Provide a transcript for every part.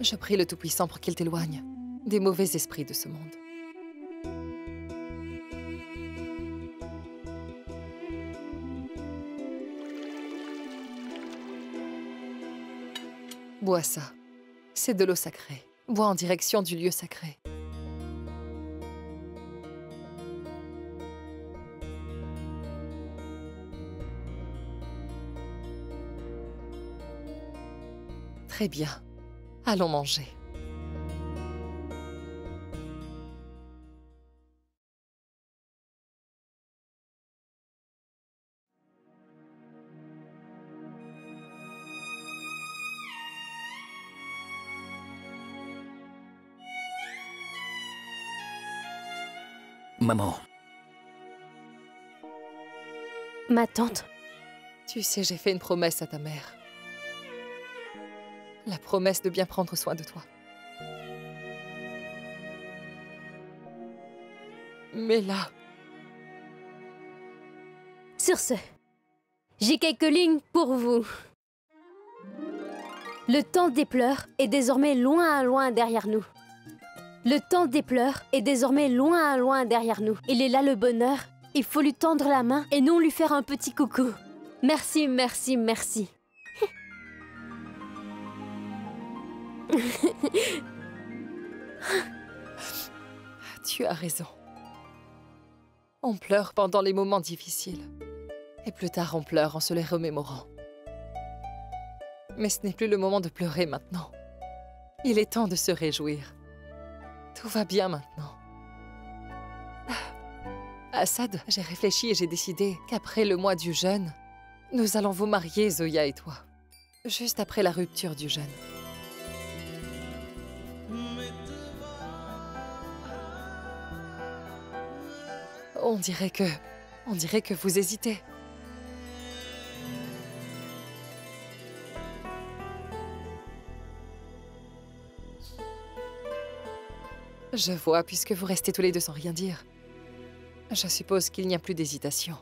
Je prie le Tout-Puissant pour qu'il t'éloigne des mauvais esprits de ce monde. Bois ça. C'est de l'eau sacrée. Bois en direction du lieu sacré. Très bien. Allons manger. Maman. Ma tante. Tu sais, j'ai fait une promesse à ta mère. La promesse de bien prendre soin de toi. Mais là... Sur ce, j'ai quelques lignes pour vous. Le temps des pleurs est désormais loin, loin derrière nous. Le temps des pleurs est désormais loin, loin derrière nous. Il est là le bonheur. Il faut lui tendre la main et non lui faire un petit coucou. Merci, merci, merci. Tu as raison. On pleure pendant les moments difficiles. Et plus tard, on pleure en se les remémorant. Mais ce n'est plus le moment de pleurer maintenant. Il est temps de se réjouir. Tout va bien maintenant. Assad, j'ai réfléchi et j'ai décidé qu'après le mois du jeûne, nous allons vous marier, Zoya et toi. Juste après la rupture du jeûne. On dirait que vous hésitez. Je vois, puisque vous restez tous les deux sans rien dire. Je suppose qu'il n'y a plus d'hésitation.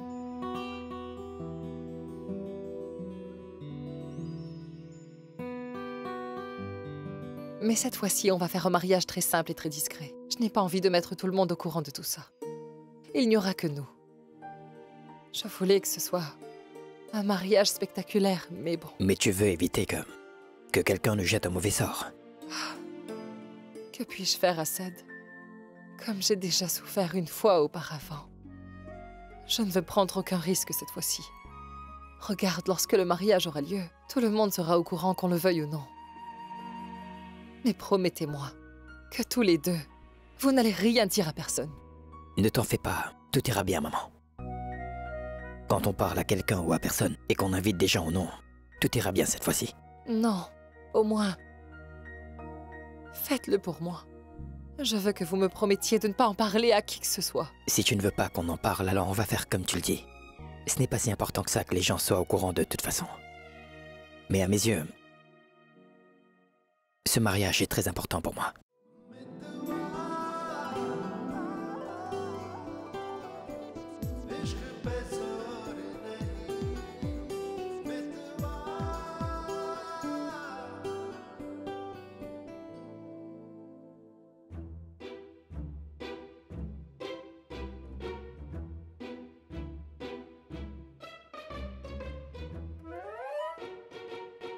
Mais cette fois-ci, on va faire un mariage très simple et très discret. Je n'ai pas envie de mettre tout le monde au courant de tout ça. Il n'y aura que nous. Je voulais que ce soit un mariage spectaculaire, mais bon. Mais tu veux éviter que quelqu'un nous jette un mauvais sort. Que puis-je faire, Assad? Comme j'ai déjà souffert une fois auparavant. Je ne veux prendre aucun risque cette fois-ci. Regarde, lorsque le mariage aura lieu, tout le monde sera au courant qu'on le veuille ou non. Mais promettez-moi que tous les deux, vous n'allez rien dire à personne. Ne t'en fais pas, tout ira bien, maman. Quand on parle à quelqu'un ou à personne et qu'on invite des gens ou non, tout ira bien cette fois-ci. Non, au moins, faites-le pour moi. Je veux que vous me promettiez de ne pas en parler à qui que ce soit. Si tu ne veux pas qu'on en parle, alors on va faire comme tu le dis. Ce n'est pas si important que ça que les gens soient au courant de toute façon. Mais à mes yeux, ce mariage est très important pour moi.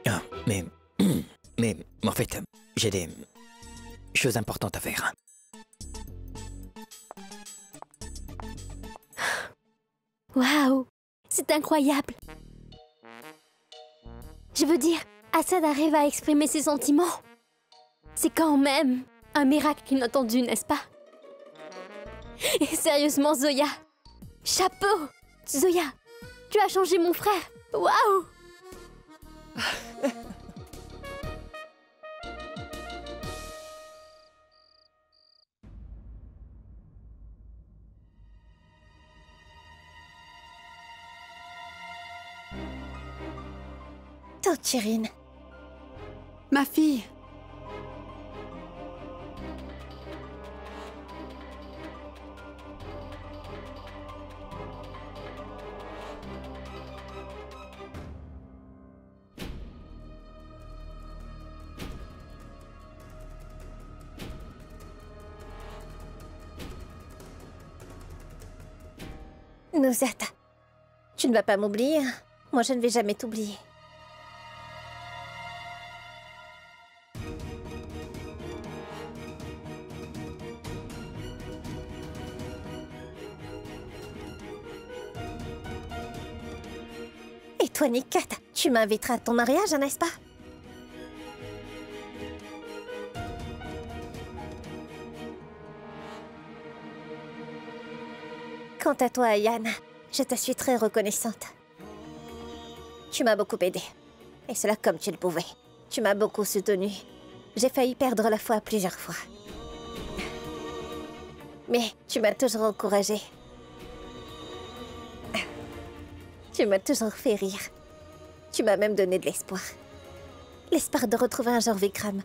Ah, mais en fait, j'ai des choses importantes à faire. Waouh, c'est incroyable. Je veux dire, Assad arrive à exprimer ses sentiments. C'est quand même un miracle inattendu, n'est-ce pas? Et sérieusement, Zoya, chapeau! Zoya, tu as changé mon frère. Waouh! Tochirine. Ma fille. Nouzat, tu ne vas pas m'oublier, hein? Moi, je ne vais jamais t'oublier. Et toi, Nikat, tu m'inviteras à ton mariage, n'est-ce pas? Quant à toi, Ayane, je te suis très reconnaissante. Tu m'as beaucoup aidée. Et cela comme tu le pouvais. Tu m'as beaucoup soutenue. J'ai failli perdre la foi plusieurs fois. Mais tu m'as toujours encouragée. Tu m'as toujours fait rire. Tu m'as même donné de l'espoir. L'espoir de retrouver un jour Vikram.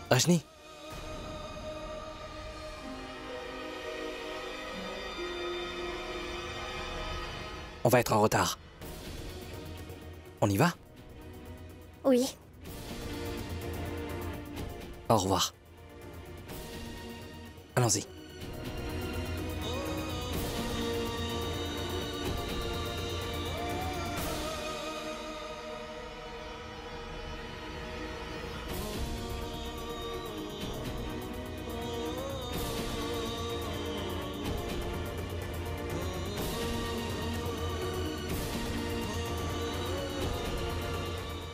Rajni. On va être en retard. On y va? Oui. Au revoir. Allons-y.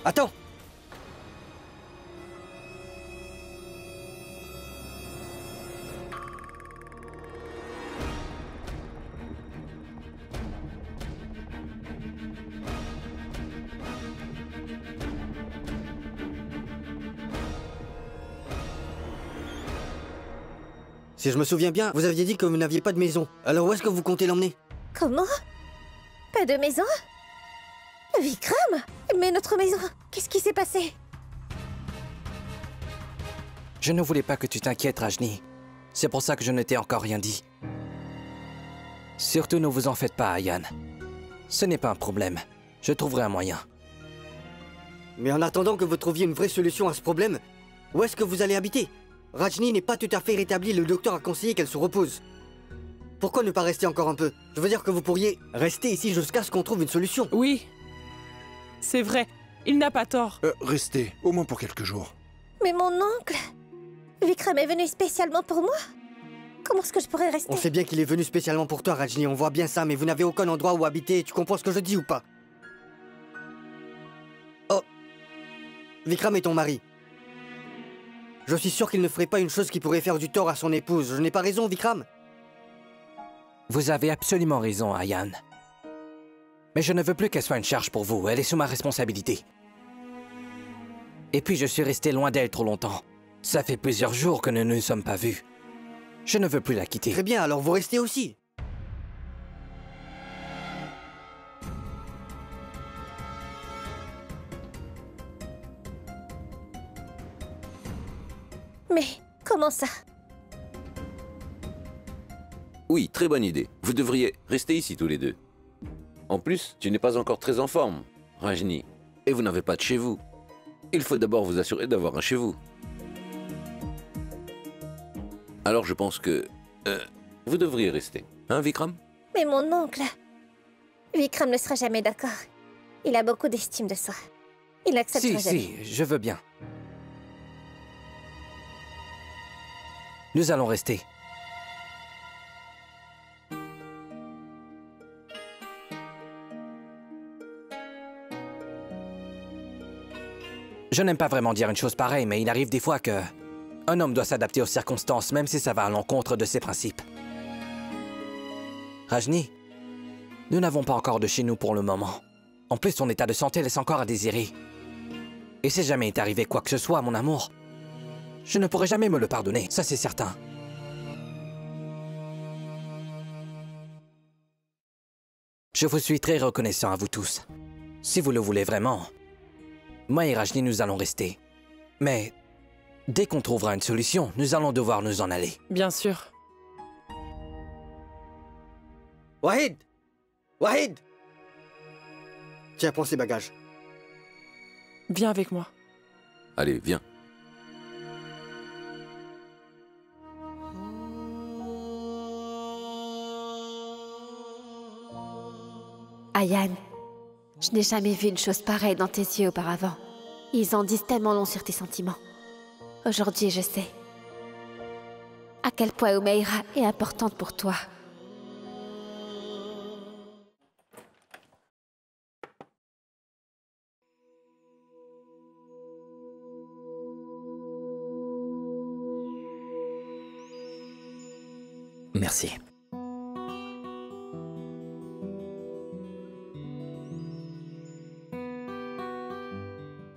Attends! Si je me souviens bien, vous aviez dit que vous n'aviez pas de maison. Alors où est-ce que vous comptez l'emmener? Comment? Pas de maison? Vikram? Mais notre maison, qu'est-ce qui s'est passé? Je ne voulais pas que tu t'inquiètes, Rajni. C'est pour ça que je ne t'ai encore rien dit. Surtout ne vous en faites pas, Ayane. Ce n'est pas un problème. Je trouverai un moyen. Mais en attendant que vous trouviez une vraie solution à ce problème, où est-ce que vous allez habiter? Rajni n'est pas tout à fait rétablie, le docteur a conseillé qu'elle se repose. Pourquoi ne pas rester encore un peu? Je veux dire que vous pourriez rester ici jusqu'à ce qu'on trouve une solution. Oui. C'est vrai. Il n'a pas tort. Restez, au moins pour quelques jours. Mais mon oncle... Vikram est venu spécialement pour moi? Comment est-ce que je pourrais rester? On sait bien qu'il est venu spécialement pour toi, Rajni, on voit bien ça, mais vous n'avez aucun endroit où habiter, tu comprends ce que je dis ou pas? Oh. Vikram est ton mari. Je suis sûr qu'il ne ferait pas une chose qui pourrait faire du tort à son épouse. Je n'ai pas raison, Vikram? Vous avez absolument raison, Ayane. Mais je ne veux plus qu'elle soit une charge pour vous. Elle est sous ma responsabilité. Et puis je suis resté loin d'elle trop longtemps. Ça fait plusieurs jours que nous ne nous sommes pas vus. Je ne veux plus la quitter. Très bien, alors vous restez aussi. Mais comment ça? Oui, très bonne idée. Vous devriez rester ici tous les deux. En plus, tu n'es pas encore très en forme, Rajni. Et vous n'avez pas de chez vous. Il faut d'abord vous assurer d'avoir un chez vous. Alors je pense que... vous devriez rester. Hein, Vikram? Mais mon oncle... Vikram ne sera jamais d'accord. Il a beaucoup d'estime de soi. Il n'acceptera jamais. Si, je veux bien. Nous allons rester. Je n'aime pas vraiment dire une chose pareille, mais il arrive des fois que... un homme doit s'adapter aux circonstances, même si ça va à l'encontre de ses principes. Rajni, nous n'avons pas encore de chez nous pour le moment. En plus, son état de santé laisse encore à désirer. Et si jamais est arrivé quoi que ce soit, mon amour, je ne pourrai jamais me le pardonner, ça c'est certain. Je vous suis très reconnaissant à vous tous. Si vous le voulez vraiment, moi et Rajni, nous allons rester. Mais dès qu'on trouvera une solution, nous allons devoir nous en aller. Bien sûr. Wahid! Wahid! Tiens, prends ces bagages. Viens avec moi. Allez, viens. Ayane, je n'ai jamais vu une chose pareille dans tes yeux auparavant. Ils en disent tellement long sur tes sentiments. Aujourd'hui, je sais à quel point Umeira est importante pour toi. Merci.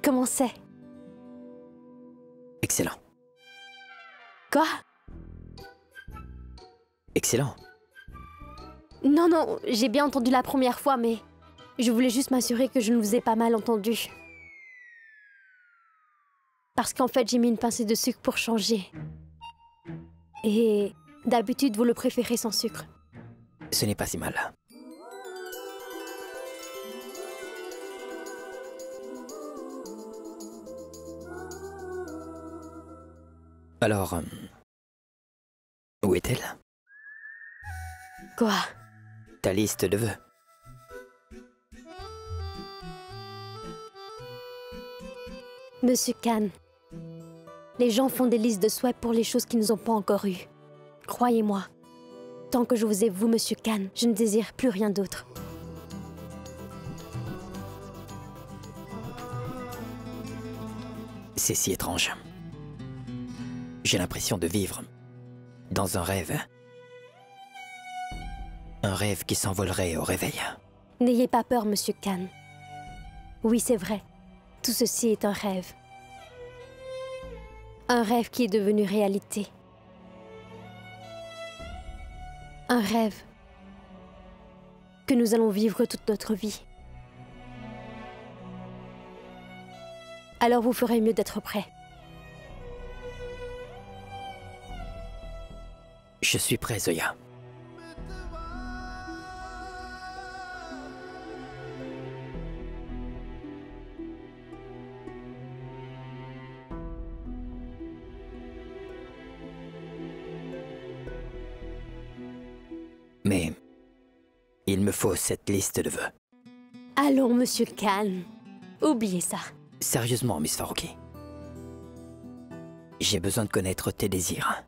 Comment c'est? Excellent. Quoi? Excellent. Non, non, j'ai bien entendu la première fois, mais je voulais juste m'assurer que je ne vous ai pas mal entendu. Parce qu'en fait, j'ai mis une pincée de sucre pour changer. Et d'habitude, vous le préférez sans sucre. Ce n'est pas si mal. Alors, où est-elle? Quoi? Ta liste de vœux. Monsieur Khan, les gens font des listes de souhaits pour les choses qu'ils n'ont pas encore eues. Croyez-moi, tant que je vous ai, vous, Monsieur Khan, je ne désire plus rien d'autre. C'est si étrange. J'ai l'impression de vivre dans un rêve. Un rêve qui s'envolerait au réveil. N'ayez pas peur, Monsieur Khan. Oui, c'est vrai. Tout ceci est un rêve. Un rêve qui est devenu réalité. Un rêve que nous allons vivre toute notre vie. Alors vous ferez mieux d'être prêt. Je suis prêt, Zoya. Mais il me faut cette liste de vœux. Allons, Monsieur Khan. Oubliez ça. Sérieusement, Miss Farouki. J'ai besoin de connaître tes désirs.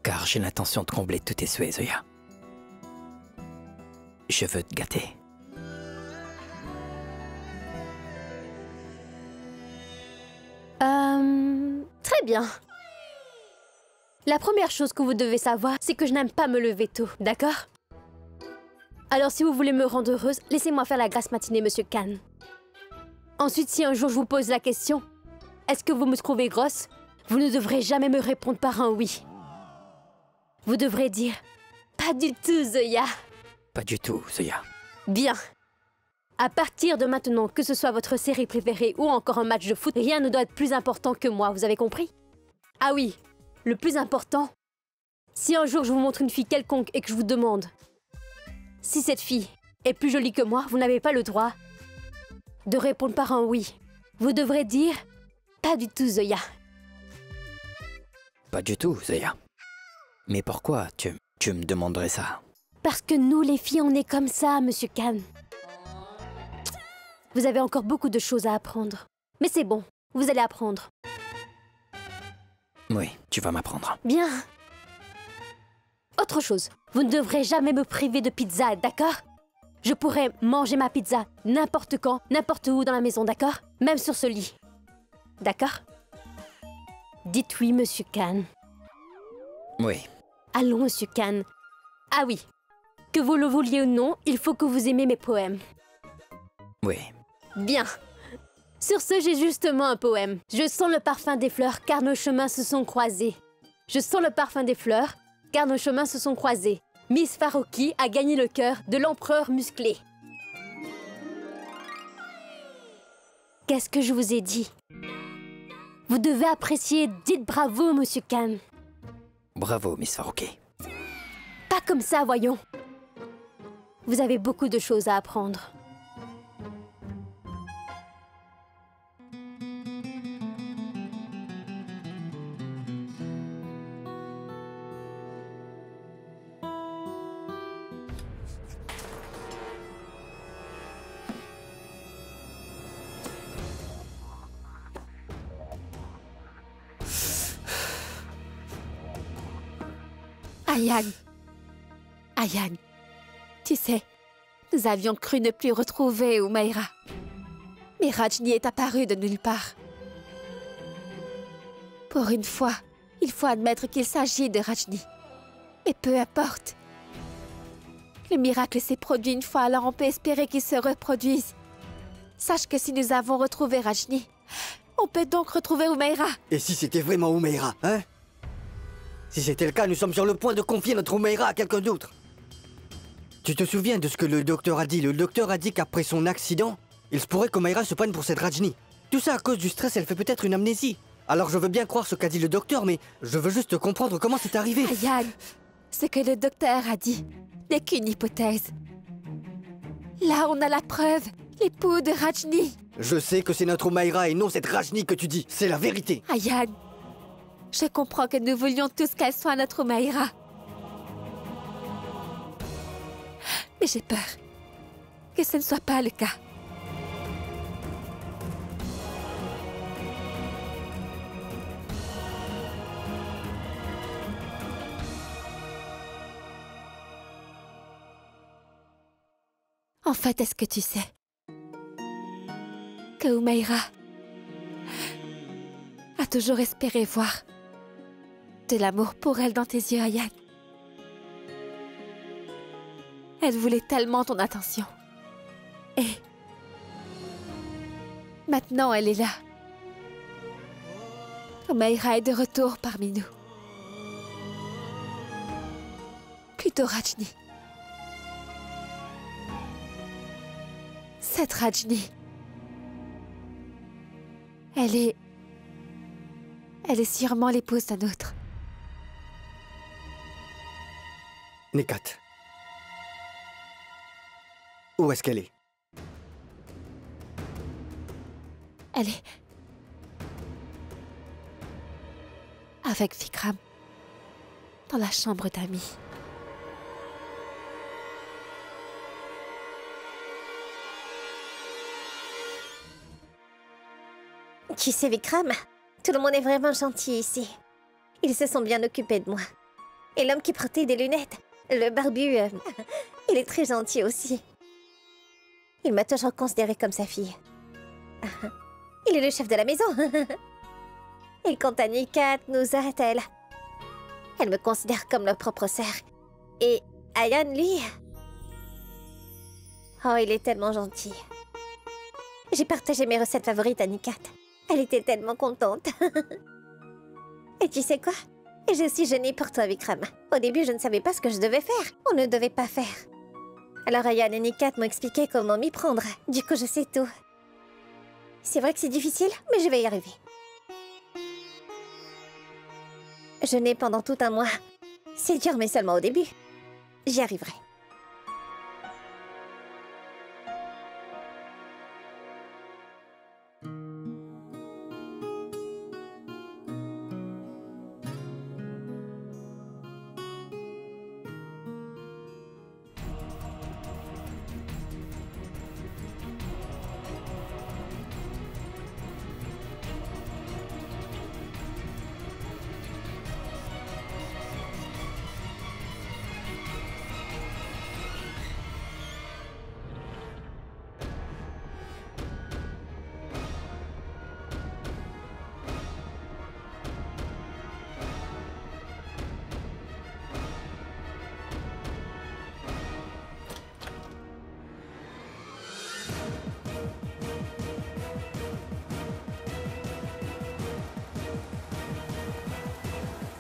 Car j'ai l'intention de combler tous tes souhaits, Zoya. Je veux te gâter. Très bien. La première chose que vous devez savoir, c'est que je n'aime pas me lever tôt, d'accord? Alors si vous voulez me rendre heureuse, laissez-moi faire la grasse matinée, Monsieur Khan. Ensuite, si un jour je vous pose la question, est-ce que vous me trouvez grosse? Vous ne devrez jamais me répondre par un oui. Vous devrez dire, pas du tout, Zoya. Pas du tout, Zoya. Bien. À partir de maintenant, que ce soit votre série préférée ou encore un match de foot, rien ne doit être plus important que moi, vous avez compris? Ah oui, le plus important, si un jour je vous montre une fille quelconque et que je vous demande si cette fille est plus jolie que moi, vous n'avez pas le droit de répondre par un oui. Vous devrez dire pas du tout, Zoya. Pas du tout, Zoya. Mais pourquoi tu me demanderais ça? Parce que nous, les filles, on est comme ça, Monsieur Khan. Vous avez encore beaucoup de choses à apprendre. Mais c'est bon, vous allez apprendre. Oui, tu vas m'apprendre. Bien. Autre chose, vous ne devrez jamais me priver de pizza, d'accord? Je pourrais manger ma pizza n'importe quand, n'importe où dans la maison, d'accord? Même sur ce lit. D'accord? Dites oui, Monsieur Khan. Oui. Allons, Monsieur Khan. Ah oui. Que vous le vouliez ou non, il faut que vous aimiez mes poèmes. Oui. Bien. Sur ce, j'ai justement un poème. Je sens le parfum des fleurs, car nos chemins se sont croisés. Je sens le parfum des fleurs, car nos chemins se sont croisés. Miss Farouki a gagné le cœur de l'empereur musclé. Qu'est-ce que je vous ai dit? Vous devez apprécier. Dites bravo, Monsieur Khan. Bravo, Miss Farouki. Pas comme ça, voyons. Vous avez beaucoup de choses à apprendre. Ayan. Ayan. Tu sais, nous avions cru ne plus retrouver Umaira. Mais Rajni est apparu de nulle part. Pour une fois, il faut admettre qu'il s'agit de Rajni. Et peu importe. Le miracle s'est produit une fois, alors on peut espérer qu'il se reproduise. Sache que si nous avons retrouvé Rajni, on peut donc retrouver Umaira. Et si c'était vraiment Umaira, hein? Si c'était le cas, nous sommes sur le point de confier notre Umaira à quelqu'un d'autre. Tu te souviens de ce que le docteur a dit? Le docteur a dit qu'après son accident, il se pourrait qu'Umaira se prenne pour cette Rajni. Tout ça à cause du stress, elle fait peut-être une amnésie. Alors je veux bien croire ce qu'a dit le docteur, mais je veux juste comprendre comment c'est arrivé. Ayan, ce que le docteur a dit n'est qu'une hypothèse. Là, on a la preuve, l'époux de Rajni. Je sais que c'est notre Umaira et non cette Rajni que tu dis. C'est la vérité. Ayan, je comprends que nous voulions tous qu'elle soit notre Umaira. Mais j'ai peur que ce ne soit pas le cas. En fait, est-ce que tu sais que Umaira a toujours espéré voir de l'amour pour elle dans tes yeux, Ayan? Elle voulait tellement ton attention. Et maintenant, elle est là. Umaira est de retour parmi nous. Plutôt Rajni. Cette Rajni. Elle est sûrement l'épouse d'un autre. Nekat. Où est-ce qu'elle est? Elle est avec Vikram dans la chambre d'amis. Tu sais, Vikram, tout le monde est vraiment gentil ici. Ils se sont bien occupés de moi. Et l'homme qui portait des lunettes, le barbu, il est très gentil aussi. Il m'a toujours considérée comme sa fille. Il est le chef de la maison. Et quant à Nikat, Nuzat, elle me considère comme leur propre sœur. Et Ayan, lui... Oh, il est tellement gentil. J'ai partagé mes recettes favorites à Nikat. Elle était tellement contente. Et tu sais quoi? Je suis gênée pour toi, Vikram. Au début, je ne savais pas ce que je devais faire. On ne devait pas faire. Alors Ayan et Nikat m'ont expliqué comment m'y prendre. Du coup, je sais tout. C'est vrai que c'est difficile, mais je vais y arriver. Jeûner pendant tout un mois. C'est dur, mais seulement au début. J'y arriverai.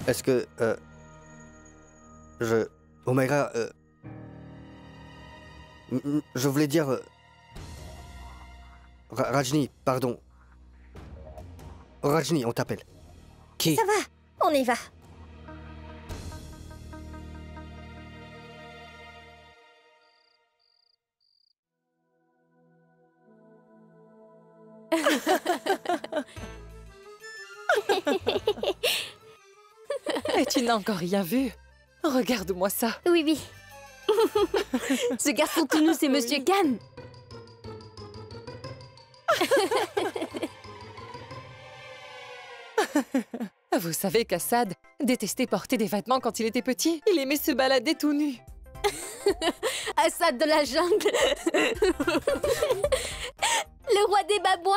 Est-ce que... Umaira... je voulais dire... Rajni, pardon. Rajni, on t'appelle. Qui? Ça va, on y va. Et tu n'as encore rien vu. Regarde-moi ça. Oui, oui. Ce garçon tout nu, c'est Monsieur Khan. Vous savez qu'Assad Détestait porter des vêtements quand il était petit. Il aimait se balader tout nu. Assad de la jungle. Le roi des babouins.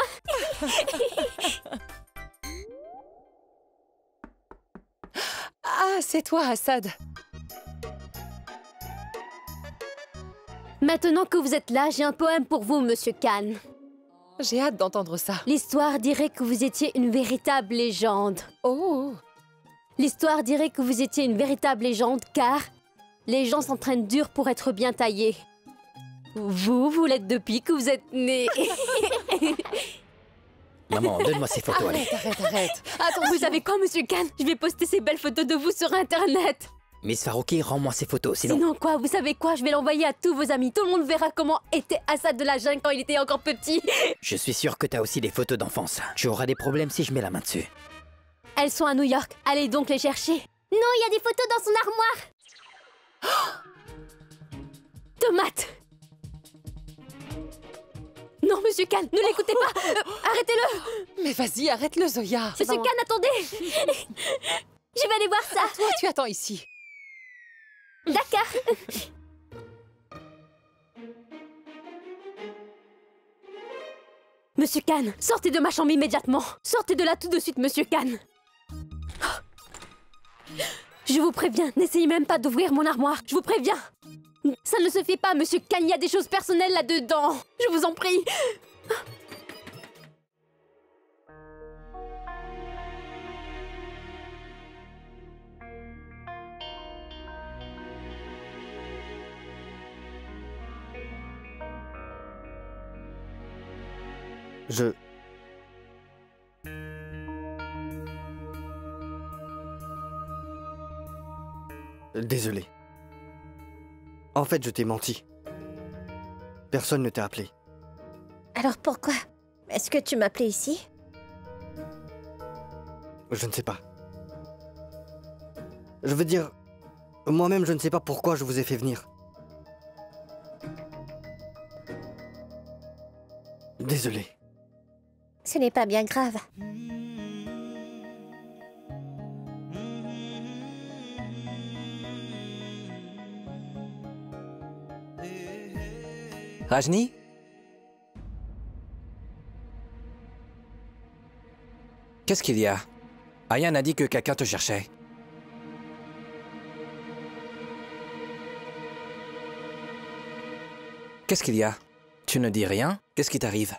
Ah, c'est toi, Assad. Maintenant que vous êtes là, j'ai un poème pour vous, Monsieur Khan. J'ai hâte d'entendre ça. L'histoire dirait que vous étiez une véritable légende. Oh! L'histoire dirait que vous étiez une véritable légende, car les gens s'entraînent dur pour être bien taillés. Vous l'êtes depuis que vous êtes né. Maman, donne-moi ces photos, allez. Arrête. Attends, Vous savez quoi, Monsieur Khan? Je vais poster ces belles photos de vous sur Internet. Miss Farouki, rends-moi ces photos, sinon... Sinon quoi? Vous savez quoi? Je vais l'envoyer à tous vos amis. Tout le monde verra comment était Assad de la jungle quand il était encore petit. Je suis sûr que t'as aussi des photos d'enfance. Tu auras des problèmes si je mets la main dessus. Elles sont à New York. Allez donc les chercher. Non, il y a des photos dans son armoire. Tomate. Non, Monsieur Khan, ne l'écoutez pas. Arrêtez-le. mais vas-y, arrête-le, Zoya. Monsieur Khan, attendez. Je vais aller voir ça. Toi, tu attends ici. D'accord. Monsieur Khan, sortez de ma chambre immédiatement. Sortez de là tout de suite, Monsieur Khan. Je vous préviens, n'essayez même pas d'ouvrir mon armoire. Je vous préviens. Ça ne se fait pas, Monsieur Khan. Il y a des choses personnelles là-dedans. Je vous en prie. Désolé. En fait, je t'ai menti. Personne ne t'a appelé. Alors pourquoi? Est-ce que tu m'appelais ici? Je ne sais pas. Je veux dire, moi-même, je ne sais pas pourquoi je vous ai fait venir. Désolé. Ce n'est pas bien grave. Rajni? Qu'est-ce qu'il y a? Ayan a dit que quelqu'un te cherchait. Qu'est-ce qu'il y a? Tu ne dis rien? Qu'est-ce qui t'arrive?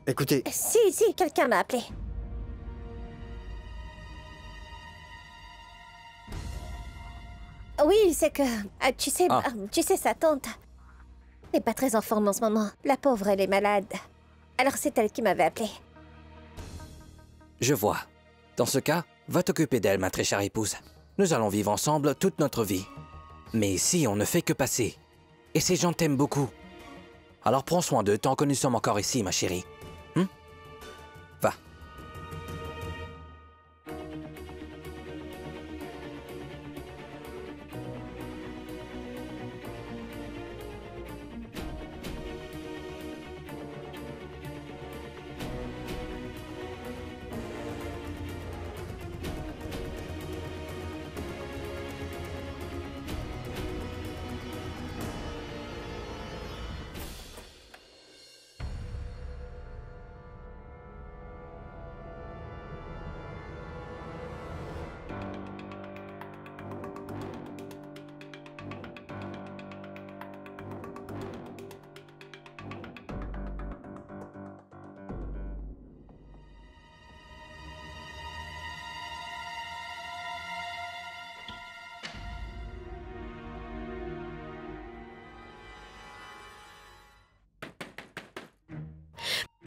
Écoutez, Si, quelqu'un m'a appelé. Oui, c'est que... tu sais, sa tante n'est pas très en forme en ce moment. La pauvre, elle est malade. Alors c'est elle qui m'avait appelé. Je vois. Dans ce cas, va t'occuper d'elle, ma très chère épouse. Nous allons vivre ensemble toute notre vie. Mais ici, on ne fait que passer. Et ces gens t'aiment beaucoup. Alors prends soin d'eux tant que nous sommes encore ici, ma chérie. Va.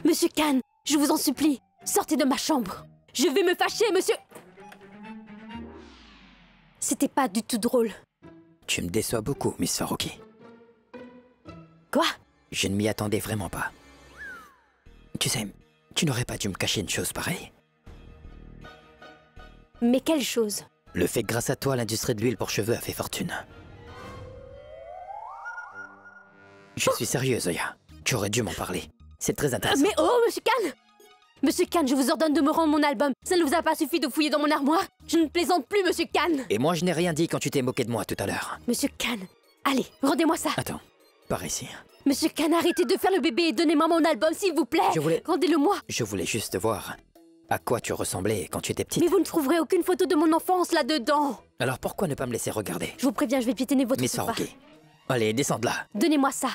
Monsieur Khan, je vous en supplie, sortez de ma chambre. Je vais me fâcher, monsieur... C'était pas du tout drôle. Tu me déçois beaucoup, Miss Farouki. Quoi? Je ne m'y attendais vraiment pas. Tu sais, tu n'aurais pas dû me cacher une chose pareille. Mais quelle chose? Le fait que grâce à toi, l'industrie de l'huile pour cheveux a fait fortune. Je suis sérieux, Zoya. Tu aurais dû m'en parler. C'est très intéressant. Mais oh, monsieur Khan! Monsieur Khan, je vous ordonne de me rendre mon album. Ça ne vous a pas suffi de fouiller dans mon armoire? Je ne plaisante plus, Monsieur Khan. Et moi, je n'ai rien dit quand tu t'es moqué de moi tout à l'heure. Monsieur Khan, allez, rendez-moi ça. Attends, par ici. Monsieur Khan, arrêtez de faire le bébé et donnez-moi mon album, s'il vous plaît. Rendez-le-moi. Je voulais juste voir à quoi tu ressemblais quand tu étais petite. Mais vous ne trouverez aucune photo de mon enfance là-dedans. Alors pourquoi ne pas me laisser regarder? Je vous préviens, je vais piétiner votre Miss sofa. Farouki, allez, descends de là. Donnez-moi ça.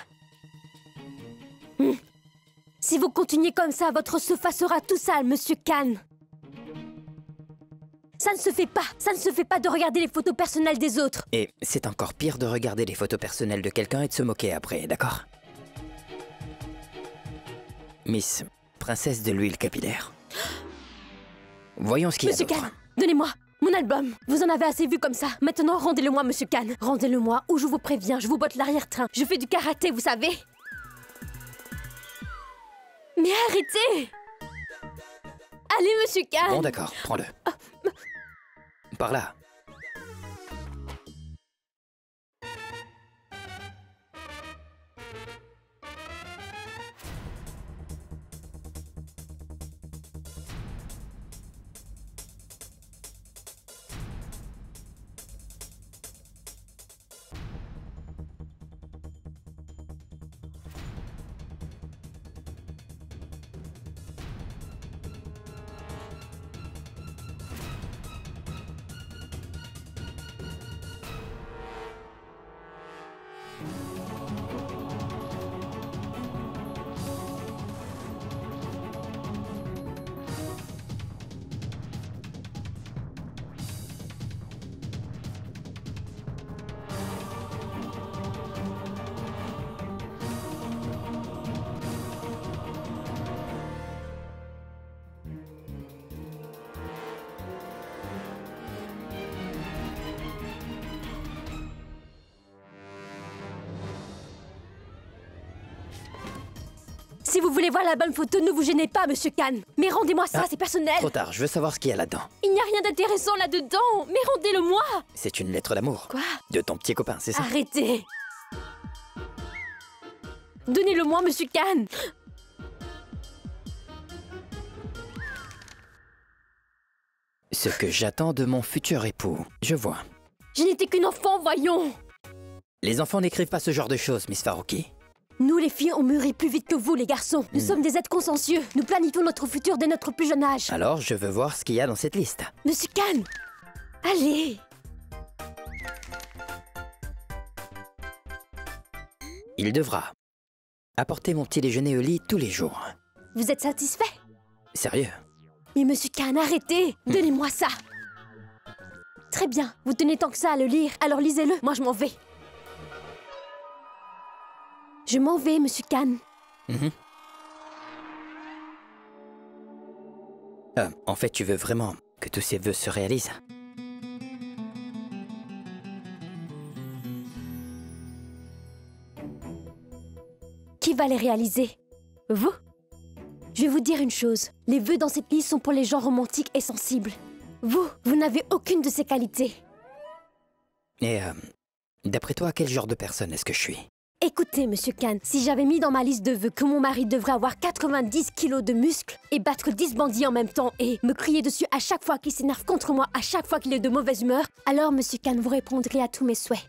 Si vous continuez comme ça, votre sofa sera tout sale, Monsieur Khan. Ça ne se fait pas. Ça ne se fait pas de regarder les photos personnelles des autres. Et c'est encore pire de regarder les photos personnelles de quelqu'un et de se moquer après, d'accord? Miss Princesse de l'huile capillaire. Voyons ce qu'il y a Monsieur d'autre. Khan, donnez-moi mon album. Vous en avez assez vu comme ça. Maintenant, rendez-le-moi, Monsieur Khan. Rendez-le-moi ou je vous préviens, je vous botte l'arrière-train. Je fais du karaté, vous savez. Mais arrêtez! Allez, Monsieur Khan! Bon, d'accord, prends-le. Par là. Si vous voulez voir la bonne photo, ne vous gênez pas, Monsieur Khan. Mais rendez-moi ça, c'est personnel. Trop tard, je veux savoir ce qu'il y a là-dedans. Il n'y a rien d'intéressant là-dedans. Mais rendez-le-moi. C'est une lettre d'amour. Quoi? De ton petit copain, c'est ça? Arrêtez. Donnez-le-moi, Monsieur Khan. Ce que j'attends de mon futur époux. Je vois. Je n'étais qu'une enfant, voyons. Les enfants n'écrivent pas ce genre de choses, Miss Farouki. Nous, les filles, on mûrit plus vite que vous, les garçons. Nous sommes des êtres consciencieux. Nous planifions notre futur dès notre plus jeune âge. Alors, je veux voir ce qu'il y a dans cette liste. Monsieur Khan, allez. Il devra apporter mon petit déjeuner au lit tous les jours. Vous êtes satisfait? Sérieux? Mais Monsieur Khan, arrêtez. Donnez-moi ça. Très bien. Vous tenez tant que ça à le lire, alors lisez-le. Moi, je m'en vais. Je m'en vais, Monsieur Khan. En fait, tu veux vraiment que tous ces vœux se réalisent? Qui va les réaliser? Vous? Je vais vous dire une chose. Les vœux dans cette liste sont pour les gens romantiques et sensibles. Vous n'avez aucune de ces qualités. Et d'après toi, quel genre de personne est-ce que je suis? Écoutez, Monsieur Khan, si j'avais mis dans ma liste de vœux que mon mari devrait avoir 90 kilos de muscles et battre 10 bandits en même temps et me crier dessus à chaque fois qu'il s'énerve contre moi, à chaque fois qu'il est de mauvaise humeur, alors, Monsieur Khan, vous répondrez à tous mes souhaits.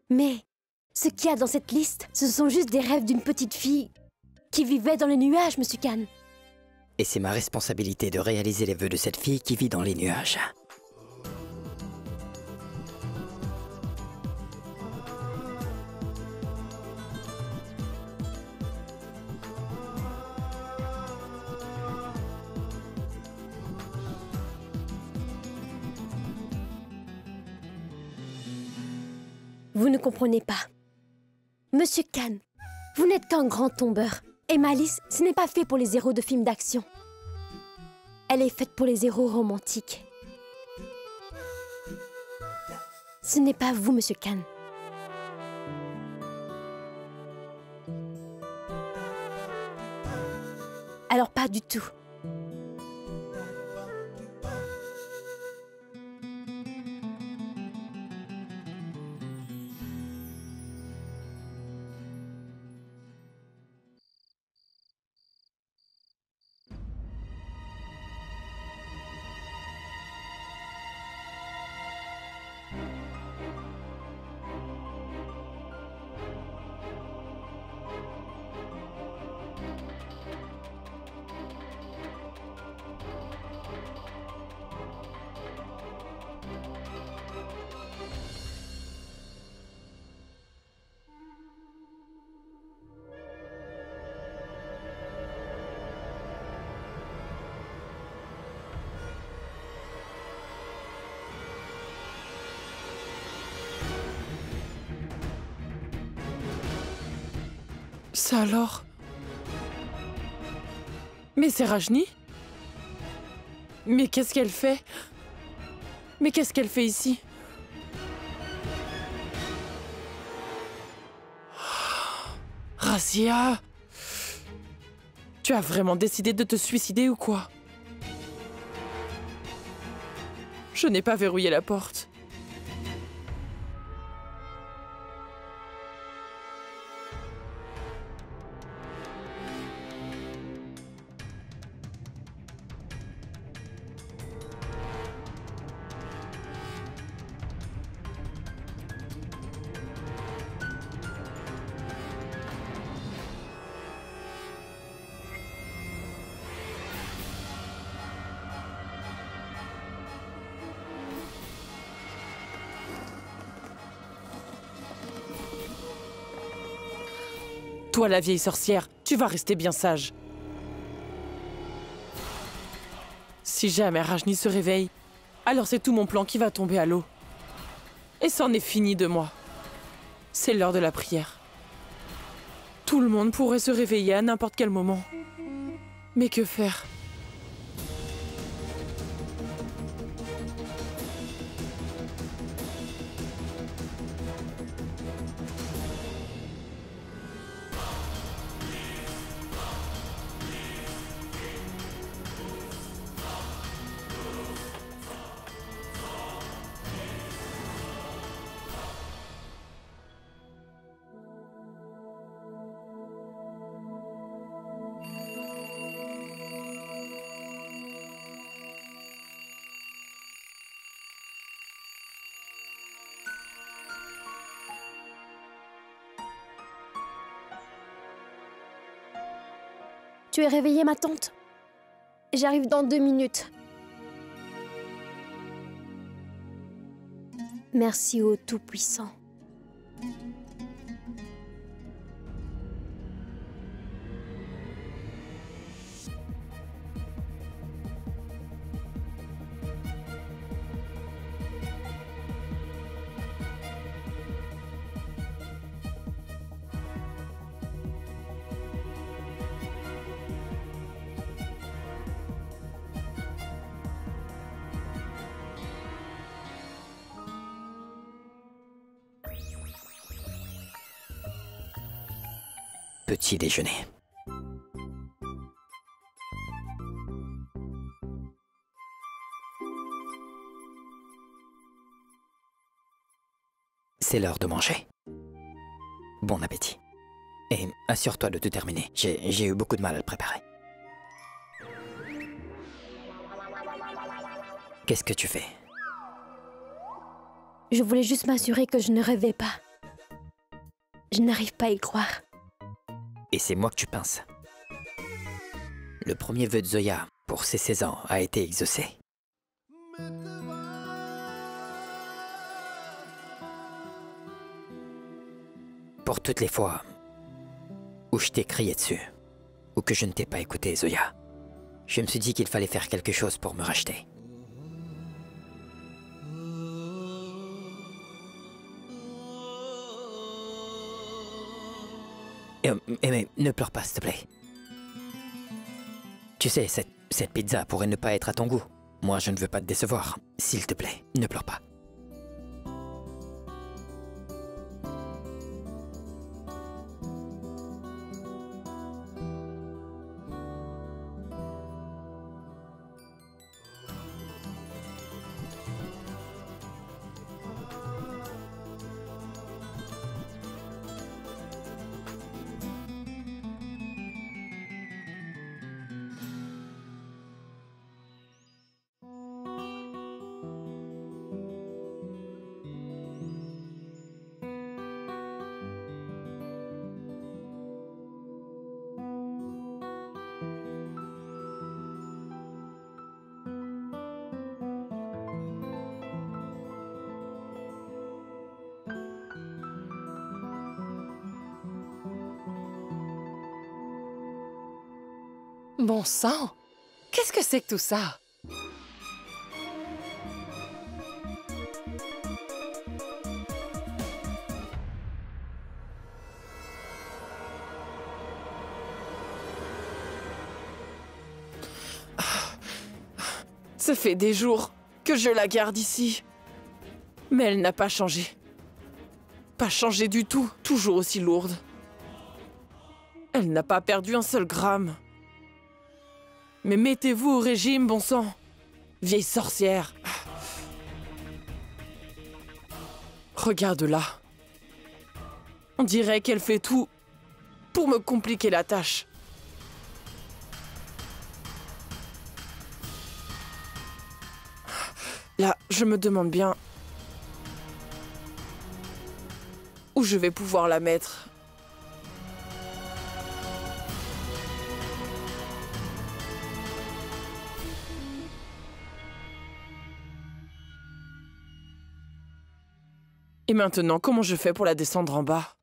Mais ce qu'il y a dans cette liste, ce sont juste des rêves d'une petite fille qui vivait dans les nuages, Monsieur Khan. Et c'est ma responsabilité de réaliser les vœux de cette fille qui vit dans les nuages. Vous ne comprenez pas. Monsieur Khan, vous n'êtes qu'un grand tombeur. Et Malice, ce n'est pas fait pour les héros de films d'action. Elle est faite pour les héros romantiques. Ce n'est pas vous, Monsieur Khan. Alors pas du tout. Ça alors? Mais c'est Rajni? Mais qu'est-ce qu'elle fait? Mais qu'est-ce qu'elle fait ici? Razia! Tu as vraiment décidé de te suicider ou quoi? Je n'ai pas verrouillé la porte. Toi, la vieille sorcière, tu vas rester bien sage. Si jamais Rajni se réveille, alors c'est tout mon plan qui va tomber à l'eau. Et c'en est fini de moi. C'est l'heure de la prière. Tout le monde pourrait se réveiller à n'importe quel moment. Mais que faire ? Tu es réveillée, ma tante? J'arrive dans 2 minutes. Merci au Tout-Puissant. Petit déjeuner. C'est l'heure de manger. Bon appétit. Et assure-toi de tout terminer. J'ai eu beaucoup de mal à le préparer. Qu'est-ce que tu fais? Je voulais juste m'assurer que je ne rêvais pas. Je n'arrive pas à y croire. Et c'est moi que tu pinces. Le premier vœu de Zoya pour ses 16 ans a été exaucé. Pour toutes les fois où je t'ai crié dessus, ou que je ne t'ai pas écouté, Zoya, je me suis dit qu'il fallait faire quelque chose pour me racheter. Mais ne pleure pas, s'il te plaît. Tu sais, cette pizza pourrait ne pas être à ton goût. Moi, je ne veux pas te décevoir. S'il te plaît, ne pleure pas. Bon sang! Qu'est-ce que c'est que tout ça? Ça fait des jours que je la garde ici. Mais elle n'a pas changé. Pas changé du tout, toujours aussi lourde. Elle n'a pas perdu un seul gramme. Mais mettez-vous au régime, bon sang. Vieille sorcière. Regarde-la. On dirait qu'elle fait tout pour me compliquer la tâche. Là, je me demande bien où je vais pouvoir la mettre. Et maintenant, comment je fais pour la descendre en bas?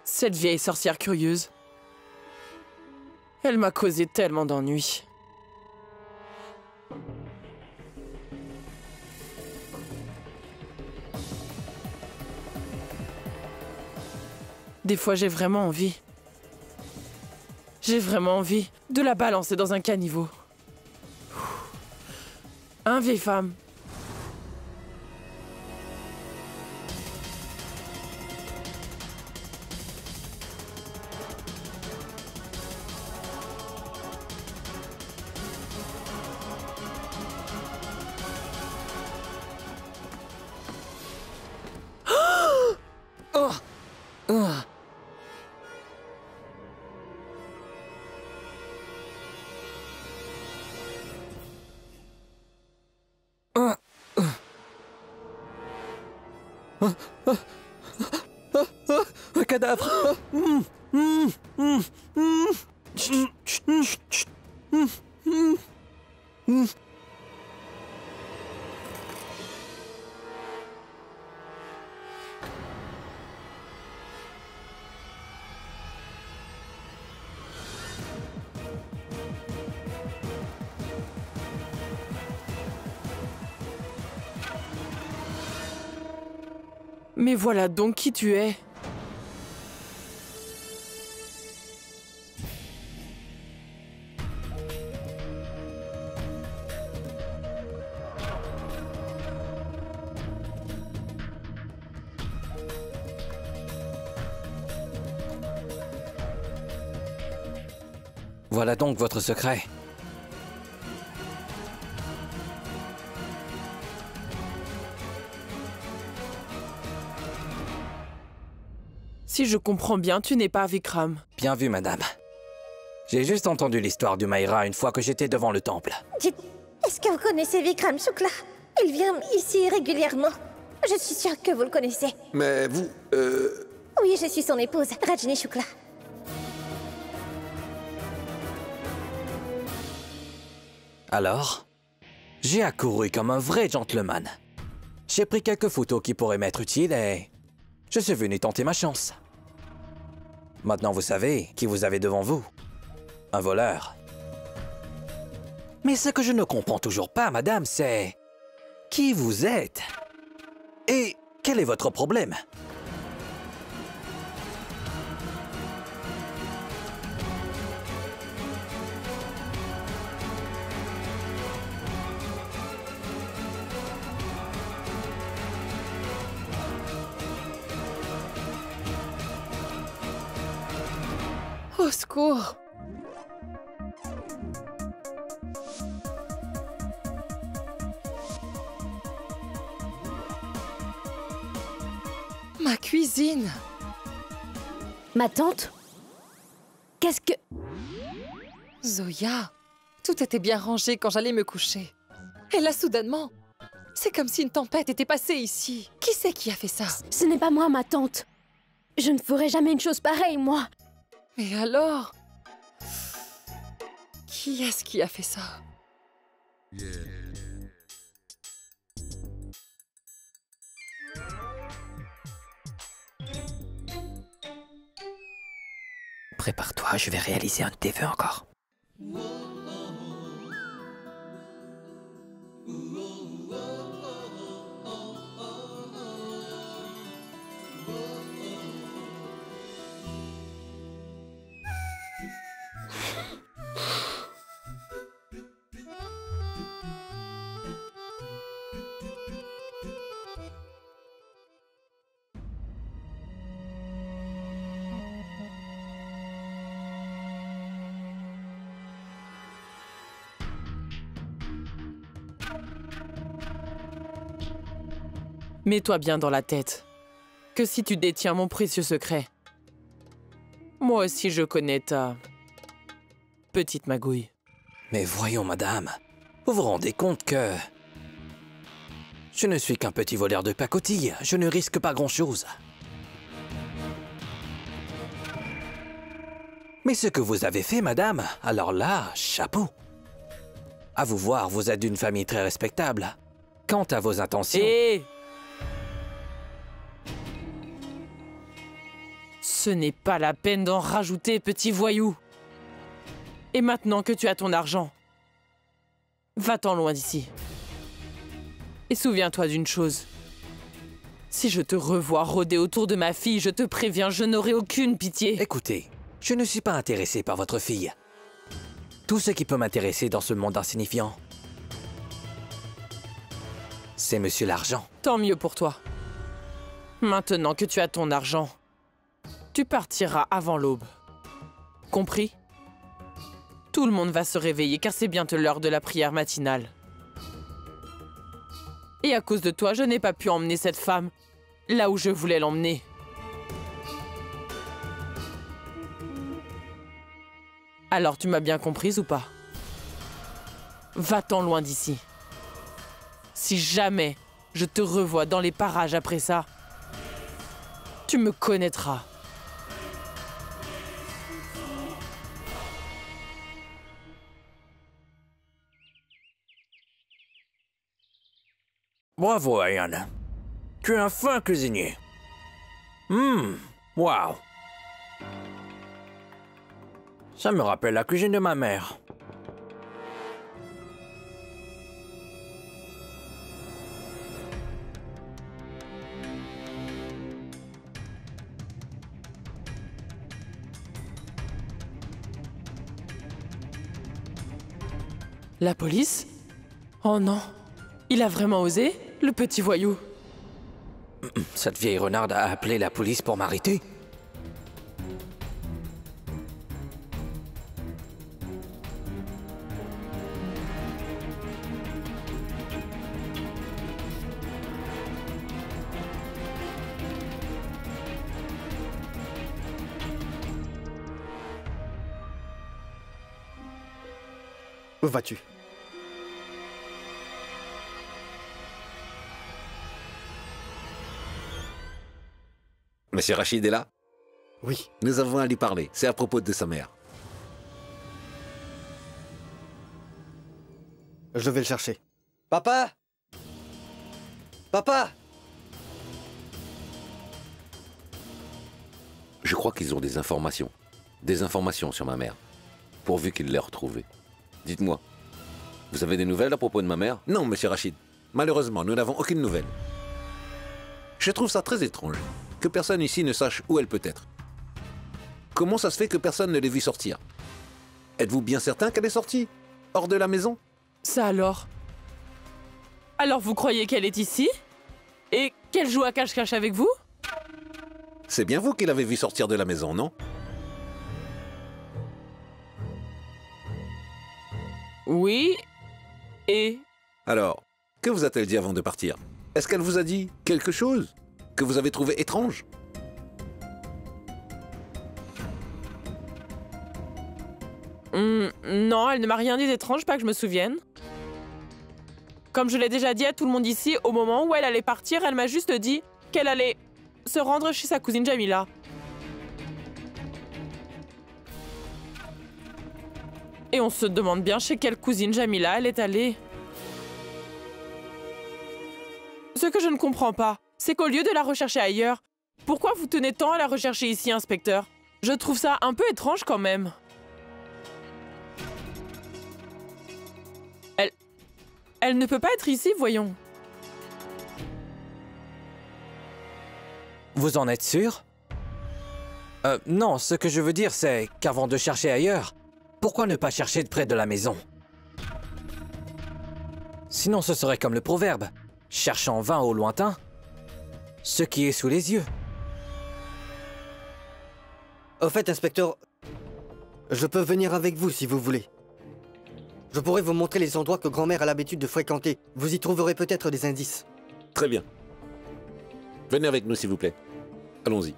Cette vieille sorcière curieuse. Elle m'a causé tellement d'ennuis. Des fois, j'ai vraiment envie. J'ai vraiment envie de la balancer dans un caniveau. Hein, vieille femme? Un cadavre. Mais voilà donc qui tu es. Voilà donc votre secret. Si je comprends bien, tu n'es pas Vikram. Bien vu, madame. J'ai juste entendu l'histoire du Maïra une fois que j'étais devant le temple. Dites, est-ce que vous connaissez Vikram Shukla? Il vient ici régulièrement. Je suis sûre que vous le connaissez. Mais vous, Oui, je suis son épouse, Rajni Shukla. Alors, j'ai accouru comme un vrai gentleman. J'ai pris quelques photos qui pourraient m'être utiles et je suis venu tenter ma chance. Maintenant, vous savez qui vous avez devant vous. Un voleur. Mais ce que je ne comprends toujours pas, madame, c'est... qui vous êtes? Et quel est votre problème? Au secours! Ma cuisine! Ma tante? Qu'est-ce que... Zoya, tout était bien rangé quand j'allais me coucher. Et là, soudainement, c'est comme si une tempête était passée ici. Qui c'est qui a fait ça? Ce n'est pas moi, ma tante. Je ne ferai jamais une chose pareille, moi. Mais alors? Qui est-ce qui a fait ça? Prépare-toi, je vais réaliser un de tes vœux encore. Mets-toi bien dans la tête que si tu détiens mon précieux secret, moi aussi je connais ta petite magouille. Mais voyons, madame, vous vous rendez compte que... Je ne suis qu'un petit voleur de pacotille, je ne risque pas grand-chose. Mais ce que vous avez fait, madame, alors là, chapeau. À vous voir, vous êtes d'une famille très respectable. Quant à vos intentions... Et... ce n'est pas la peine d'en rajouter, petit voyou. Et maintenant que tu as ton argent, va-t'en loin d'ici. Et souviens-toi d'une chose. Si je te revois rôder autour de ma fille, je te préviens, je n'aurai aucune pitié. Écoutez, je ne suis pas intéressé par votre fille. Tout ce qui peut m'intéresser dans ce monde insignifiant, c'est monsieur l'argent. Tant mieux pour toi. Maintenant que tu as ton argent, tu partiras avant l'aube. Compris? Tout le monde va se réveiller car c'est bientôt l'heure de la prière matinale. Et à cause de toi, je n'ai pas pu emmener cette femme là où je voulais l'emmener. Alors tu m'as bien comprise ou pas? Va-t'en loin d'ici. Si jamais je te revois dans les parages après ça, tu me connaîtras. Bravo, Ayane. Tu es un fin cuisinier. Waouh. Ça me rappelle la cuisine de ma mère. La police? Oh non. Il a vraiment osé, le petit voyou? Cette vieille renarde a appelé la police pour m'arrêter. Où vas-tu? Monsieur Rachid est là? Oui. Nous avons à lui parler. C'est à propos de sa mère. Je vais le chercher. Papa! Papa! Je crois qu'ils ont des informations. Des informations sur ma mère. Pourvu qu'ils l'aient retrouvée. Dites-moi, vous avez des nouvelles à propos de ma mère? Non, monsieur Rachid. Malheureusement, nous n'avons aucune nouvelle. Je trouve ça très étrange que personne ici ne sache où elle peut être. Comment ça se fait que personne ne l'ait vue sortir? Êtes-vous bien certain qu'elle est sortie? Hors de la maison? Ça alors? Alors vous croyez qu'elle est ici? Et qu'elle joue à cache-cache avec vous? C'est bien vous qui l'avez vue sortir de la maison, non? Oui. Et? Alors, que vous a-t-elle dit avant de partir? Est-ce qu'elle vous a dit quelque chose que vous avez trouvé étrange? Non, elle ne m'a rien dit d'étrange, pas que je me souvienne. Comme je l'ai déjà dit à tout le monde ici, au moment où elle allait partir, elle m'a juste dit qu'elle allait se rendre chez sa cousine Jamila. Et on se demande bien chez quelle cousine Jamila elle est allée. Ce que je ne comprends pas, c'est qu'au lieu de la rechercher ailleurs, pourquoi vous tenez tant à la rechercher ici, inspecteur? Je trouve ça un peu étrange quand même. Elle ne peut pas être ici, voyons. Vous en êtes sûr? Non, ce que je veux dire, c'est qu'avant de chercher ailleurs, pourquoi ne pas chercher de près de la maison? Sinon, ce serait comme le proverbe. Cherche en vain au lointain ce qui est sous les yeux. Au fait, inspecteur, je peux venir avec vous si vous voulez. Je pourrais vous montrer les endroits que grand-mère a l'habitude de fréquenter. Vous y trouverez peut-être des indices. Très bien. Venez avec nous, s'il vous plaît. Allons-y.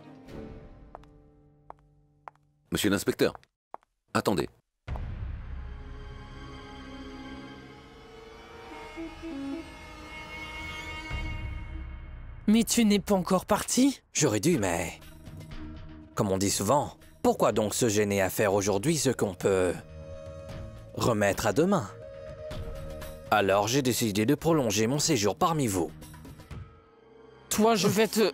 Monsieur l'inspecteur, attendez. Mais tu n'es pas encore parti? J'aurais dû, mais... Comme on dit souvent, pourquoi donc se gêner à faire aujourd'hui ce qu'on peut... remettre à demain? Alors j'ai décidé de prolonger mon séjour parmi vous. Toi, je vais te...